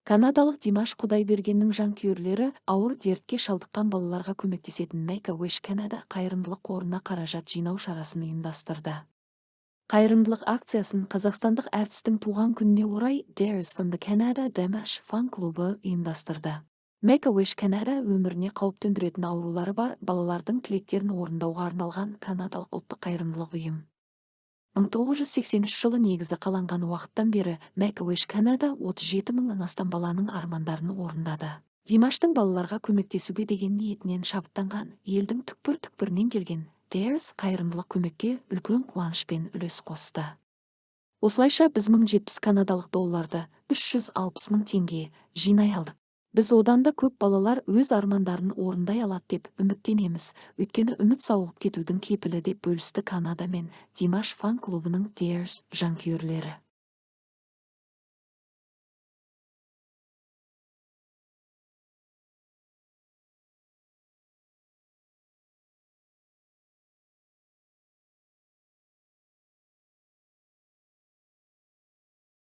Канадалық Димаш Құдайбергеннің жанкүйерлері ауыр дертке шалдыққан балаларға көмектесетін Make-A-Wish Canada қайырымдылық қорына қаражат жинау шарасын ұйымдастырды. Қайырымдылық акциясын қазақстандық әртістің туған күніне орай Dares from the Canada Dimash фан клубы ұйымдастырды. Make-A-Wish Canada өміріне қауіп төндіретін аурулары бар балалардың тілектерін орындауға арналған канадалық ұлттық қайырымдылық ұйым. 1983 жылы негізі қаланған уақыттан бері Make-A-Wish Canada 37 мыңнан астам баланың армандарын орындады. Димаштың балаларға көмектесуге деген ниетінен шабыттанған елдің түкпір-түкпірінен келген Dares қайырымдылық көмекке үлкен қуанышпен үлес қосты. Осылайша біз 1070 канадалық долларды 360 мың теңге жинай алдық. Біз одан да көп балалар өз армандарын орындай алады деп үміттенеміз, өйткені үміт сауығып кетудің кепілі деп бөлісті Канада мен Димаш фан клубының Dares жанкүйерлері.